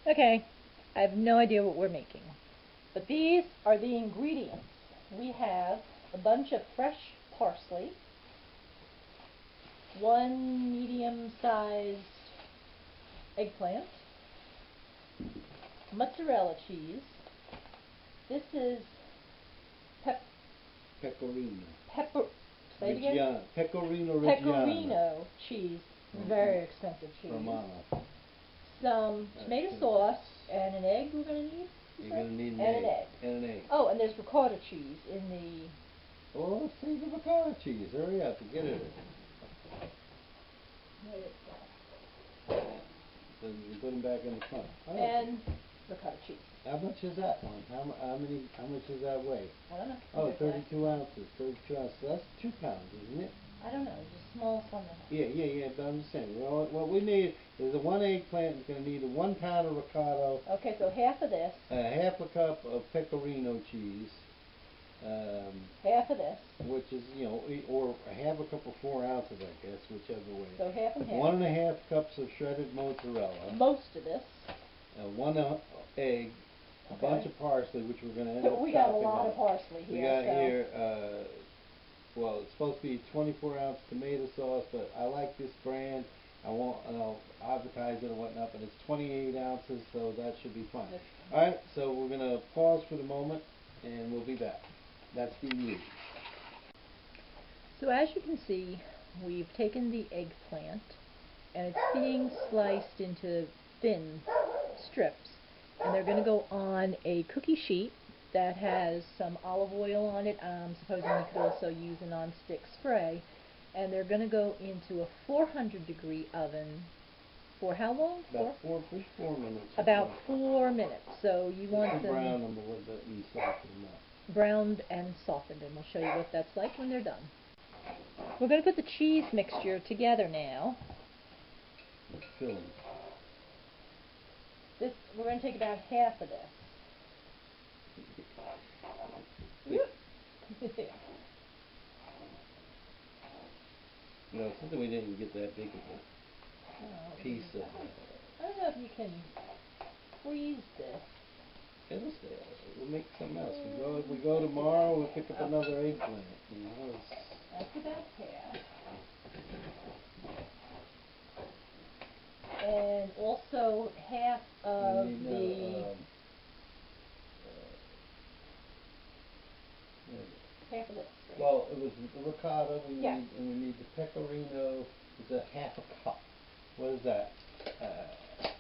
Okay, I have no idea what we're making, but these are the ingredients. We have a bunch of fresh parsley, one medium-sized eggplant, mozzarella cheese. This is Pecorino. pepper. Say it again. Pecorino Reggiano. Pecorino cheese. Very expensive cheese. Romano. Some tomato sauce and an egg we're going to need. You're going to need an egg. And an egg. Oh, and there's ricotta cheese in the... Oh, let's see the ricotta cheese. Hurry up and get it. So you put them back in the front. Oh. And ricotta cheese. How much is that one? How much does that weigh? I don't know. Oh, 32 ounces. 32 ounces. That's 2 pounds, isn't it? I don't know. It's a small something. Yeah. But I'm just saying. Well, what we need is one eggplant. Is going to need 1 pound of ricotta. Okay, so half of this. Half a cup of pecorino cheese. Half of this. Which is, or half a cup of 4 ounces, I guess, whichever way. So half and half. 1.5 cups of shredded mozzarella. Most of this. 1 egg. A bunch of parsley, which we're going to end up chopping. We got a lot of parsley here. We got here, well, it's supposed to be 24-ounce tomato sauce, but I like this brand. I'll advertise it and whatnot, but it's 28 ounces, so that should be fine. All right, so we're going to pause for the moment, and we'll be back. That's the ingredients. So as you can see, we've taken the eggplant, and it's being sliced into thin strips. And they're going to go on a cookie sheet that has some olive oil on it. I'm supposing you could also use a non-stick spray. And they're going to go into a 400-degree oven for how long? About 4 minutes. About 4 minutes. So you want them brown them a little bit and soften them up. Browned and softened, and we'll show you what that's like when they're done. We're going to put the cheese mixture together now. Fill them. We're going to take about half of this. No, something we didn't get that big of a piece of. I don't know if you can freeze this. It'll stay. We'll make something else. We go tomorrow. We'll pick up another eggplant. That's about half. And also half of half of this. Right? Well, it was the ricotta we need, and we need the pecorino. It's a half a cup. What is that?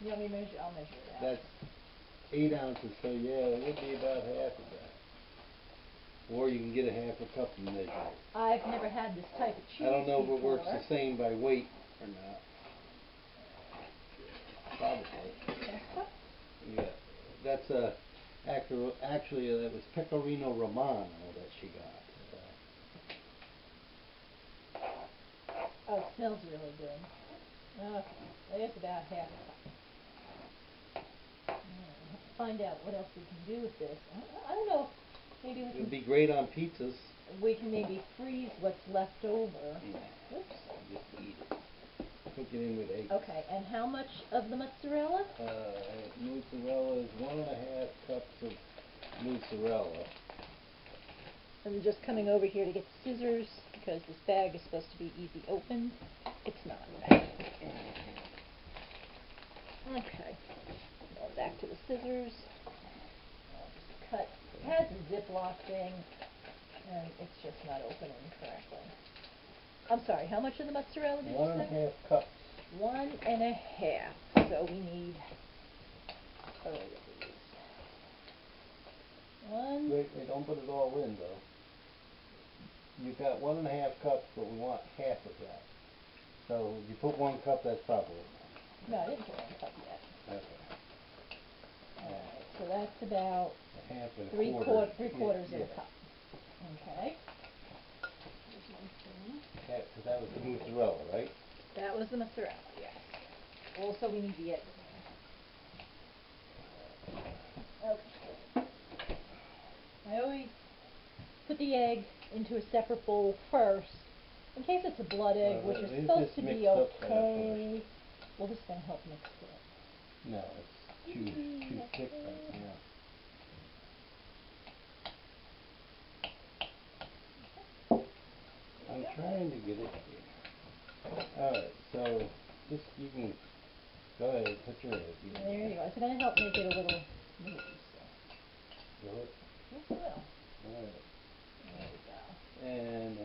You want me to measure? I'll measure it out. That's 8 ounces. So yeah, it would be about half of that. Or you can get a half a cup and measure it. I've never had this type of cheese. I don't know before. if it works the same by weight or not. Probably. Yeah, that's actually that was Pecorino Romano that she got. Oh, it smells really good. Okay, it's about half a cup. Find out what else we can do with this. I don't know. Maybe we can. It'd be great on pizzas. We can maybe freeze what's left over. Yeah. Oops. Just eat it. Cook it in with eggs. Okay, and how much of the mozzarella? Mozzarella is 1.5 cups of mozzarella. I'm just coming over here to get the scissors because this bag is supposed to be easy open. It's not. Okay, going back to the scissors. I'll just cut. It has a Ziploc thing, and it's just not opening correctly. I'm sorry, how much of the mozzarella did you say? 1.5 cups. 1.5. So we need. Wait, don't put it all in though. You've got 1.5 cups, but we want half of that. So if you put 1 cup, that's probably enough. No, I didn't put 1 cup yet. Okay. Alright, so that's about a half and three quarters of a cup. Okay. Because that was the mozzarella, right? That was the mozzarella, yes. Also, we need the egg. Okay. I always put the egg into a separate bowl first, in case it's a blood egg, which is supposed to be okay. Well, this is going to help mix it. No, too thick right now. I'm trying to get it here. Alright, so just you can go ahead, put your head. There you go. It's going to help make it a little loose. Will it? Yes, it will. Alright. There we go. And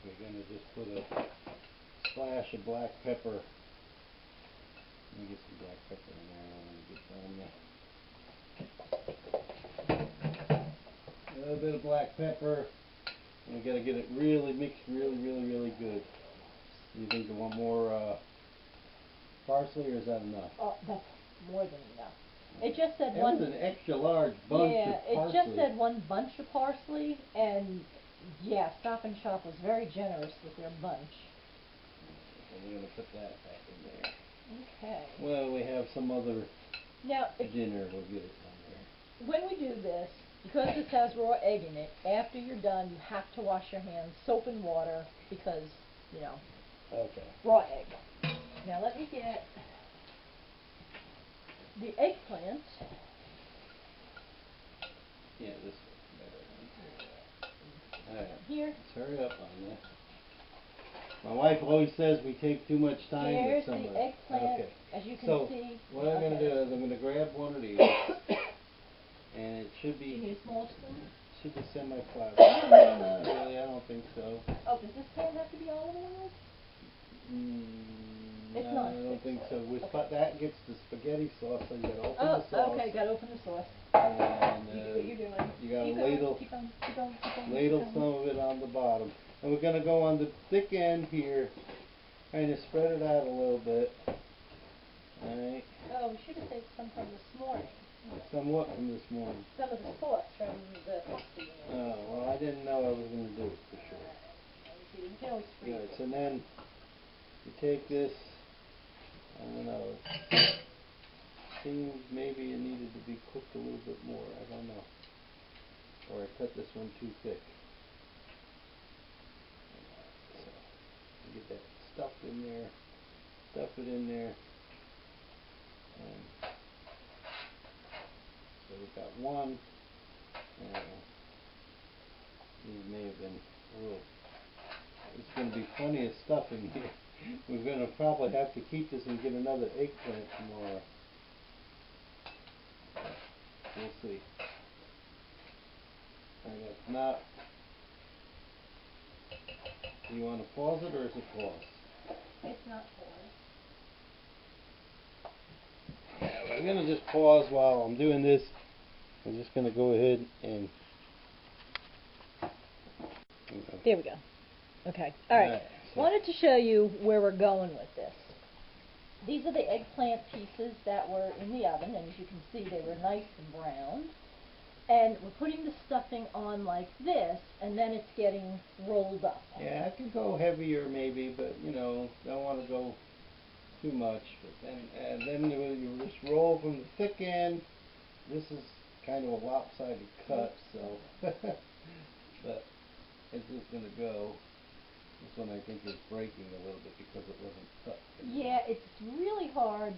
we're going to just put a splash of black pepper. Let me get some black pepper in there. A little bit of black pepper. And we got to get it really mixed, really good. You think you want more parsley, or is that enough? Oh, that's more than enough. It just said that one. Was an extra large bunch of parsley. Yeah, it just said one bunch of parsley, and yeah, Stop and Shop was very generous with their bunch. So we're going to put that back in there. Okay. Well, we have some other now, dinner. We'll get it on there. When we do this, because this has raw egg in it, after you're done, you have to wash your hands, soap and water, because, you know, okay. Raw egg. Now let me get the eggplant. Yeah, this one's better. Alright, here. Let's hurry up on this. My wife always says we take too much time Here's with some of the eggplant, Okay. as you can so see. What I'm going to do is I'm going to grab one of these, and it should be. Do you need a small spoon? Should be semi-flat. No, not really. I don't think so. Oh, does this pan have to be olive oil? It's No, not. I don't think so. Okay. That gets the spaghetti sauce, so you got to open the sauce. Oh, okay. Got to open the sauce. And you do what you're doing. You got keep to ladle. Keep on. Ladle some of it on the bottom, and we're going to go on the thick end here, kind of spread it out a little bit. All right. Oh, we should have saved some from this morning. Somewhat from this morning. Some of the sauce from the pasta. Oh, well, I didn't know I was going to do it for sure. You can always freeze Alright, it. so then you take this, I don't know, seems maybe it needed to be cooked a little bit more, I don't know. Or I cut this one too thick. So, get that stuff in there, stuff it in there. And so we've got one. These may have been a little. It's going to be plenty of stuff in here. We're going to probably have to keep this and get another eggplant tomorrow. We'll see. Alright, now, do you want to pause it, or is it paused? It's not paused. I'm going to just pause while I'm doing this. I'm just going to go ahead and... There we go. Okay. Alright. Wanted to show you where we're going with this. These are the eggplant pieces that were in the oven, and as you can see, they were nice and brown. And we're putting the stuffing on like this, and then it's getting rolled up. Yeah, I could go heavier maybe, but you know, don't want to go too much. But then you just roll from the thick end. This is kind of a lopsided cut, so but it's just going to go. This one I think is breaking a little bit because it wasn't cut. Yeah, it's really hard.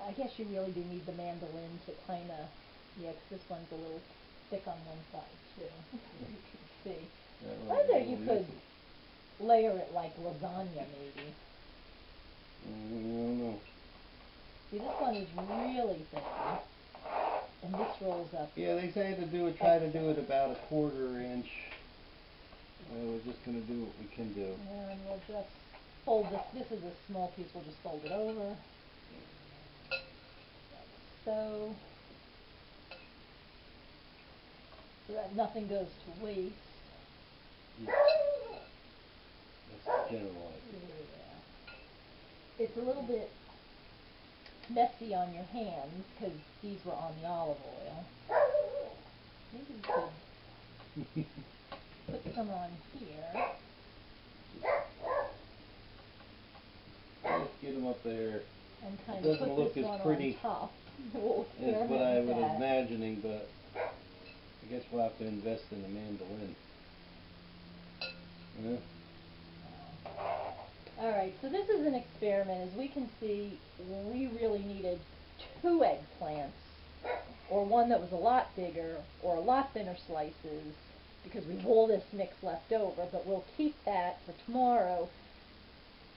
I guess you really do need the mandolin to kind of, yeah, 'cause this one's a little thick on one side too. You can see. Whether you could layer it like lasagna maybe. I don't know. See, this one is really thin, and this rolls up. Yeah, they say try to do it about a 1/4 inch. We're just going to do what we can do. And we'll just fold this. This is a small piece. We'll just fold it over. Like so. So that nothing goes to waste. Yeah. That's the general idea. Yeah. It's a little bit messy on your hands because these were on the olive oil. Maybe we could put some on here. Let's get them up there. And kind it of doesn't put look this as one pretty on top. as what I was imagining, but I guess we'll have to invest in a mandolin. Huh? Alright, so this is an experiment. As we can see, we really needed 2 eggplants, or one that was a lot bigger, or a lot thinner slices, because we have all this mix left over, but we'll keep that for tomorrow,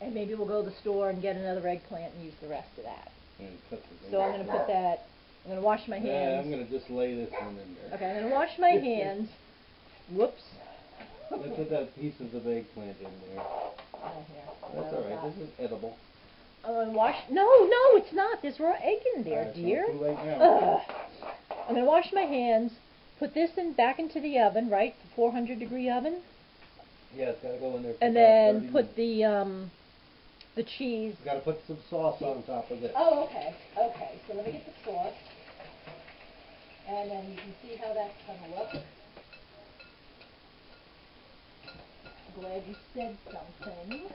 and maybe we'll go to the store and get another eggplant and use the rest of that. So I'm going to put that, I'm going to wash my hands. Yeah, I'm going to just lay this one in there. Okay, I'm going to wash my hands. Whoops. Let's put that pieces of eggplant in there. Oh, here. That's alright, this is edible. I'm going to wash, no, it's not. There's raw egg in there, dear. It's not too late now. I'm going to wash my hands, put this back into the oven, right? The 400 degree oven. Yeah, it's got to go in there for and about then 30 put minutes. the cheese. Got to put some sauce on top of it. Oh, okay. Okay, so let me get the sauce. And then you can see how that's going to look. Glad you said something.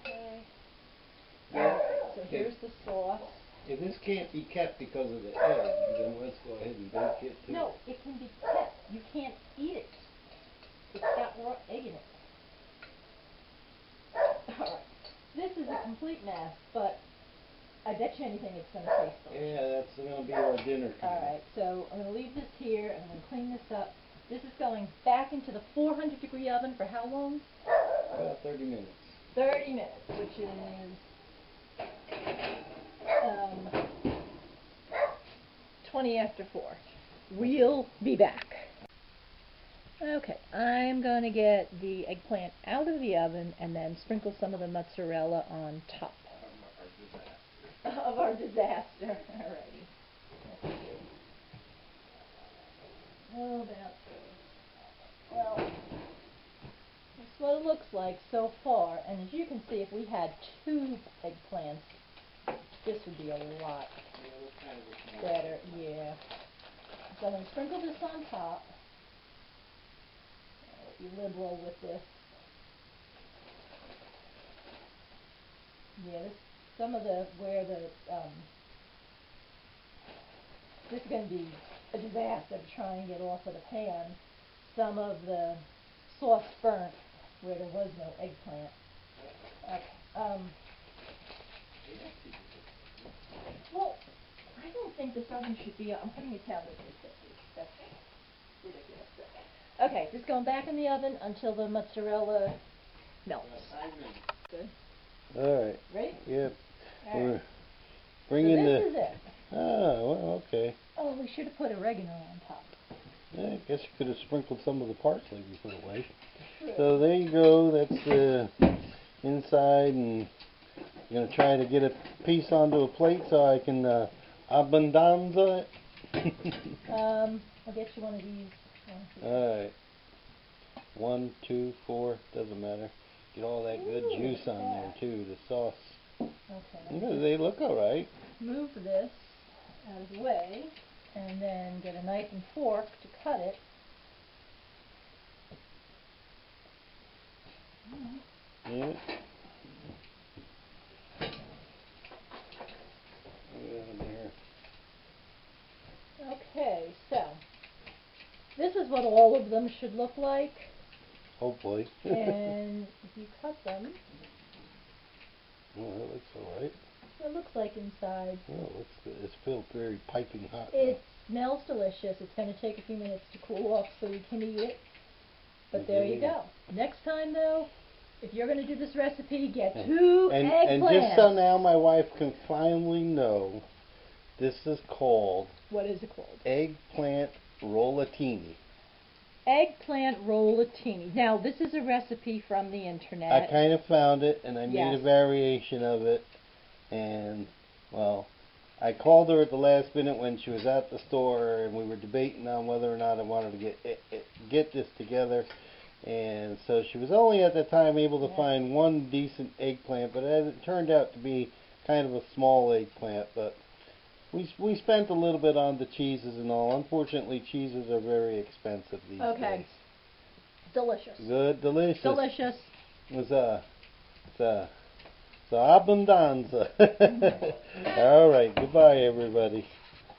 Okay. Alright, so here's the sauce. If this can't be kept because of the egg, then let's go ahead and bake it too. No, it can be kept. You can't eat it. It's got raw egg in it. Alright. This is a complete mess, but I bet you anything it's going to taste delicious. Yeah, that's going to be our dinner tonight. Alright, so I'm going to leave this here, and I'm going to clean this up. This is going back into the 400 degree oven for how long? About 30 minutes. 30 minutes, which is 20 after 4. We'll be back. Okay, I'm going to get the eggplant out of the oven and then sprinkle some of the mozzarella on top of our disaster. Alrighty. Let's see. How about this? Well, that's what it looks like so far. And as you can see, if we had 2 eggplants, this would be a lot better. Yeah. So I'm going to sprinkle this on top. Be liberal with this. Yeah, some of where this is going to be a disaster to try and get off of the pan. Some of the sauce burnt where there was no eggplant. Okay. Well, I don't think this oven should be. I'm putting it down to 350. That's ridiculous. Okay, just going back in the oven until the mozzarella melts. Good. Alright. Ready? Yep. All right. Bringing so this is it. Oh, well, okay. Oh, we should have put oregano on top. Yeah, I guess you could have sprinkled some of the parsley we put away. True. So there you go. That's the inside, and I'm going to try to get a piece onto a plate so I can abundanza it. I'll get you one of these. Alright. 1, 2, 4, doesn't matter. Get all that good juice on there too, the sauce. Okay. They look alright. Move this out of the way, and then get a knife and fork to cut it. Yeah. Okay, so this is what all of them should look like. Hopefully. And if you cut them, oh, that looks alright. it looks like inside. Oh, it looks good. It's still very piping hot. It smells delicious. It's going to take a few minutes to cool off so you can eat it. But there you go. Next time, though, if you're going to do this recipe, get 2 eggplants. And just so now my wife can finally know, this is called... What is it called? Eggplant Rollatini. Eggplant Rollatini. Now, this is a recipe from the internet. I kind of found it, and I made Yes. a variation of it. And, well, I called her at the last minute when she was at the store, and we were debating on whether or not I wanted to get this together. And so she was only at the time able to find one decent eggplant, but it turned out to be kind of a small eggplant. But we spent a little bit on the cheeses and all. Unfortunately, cheeses are very expensive these days. Delicious. Good, delicious. Delicious. It's abundanza. All right, goodbye, everybody.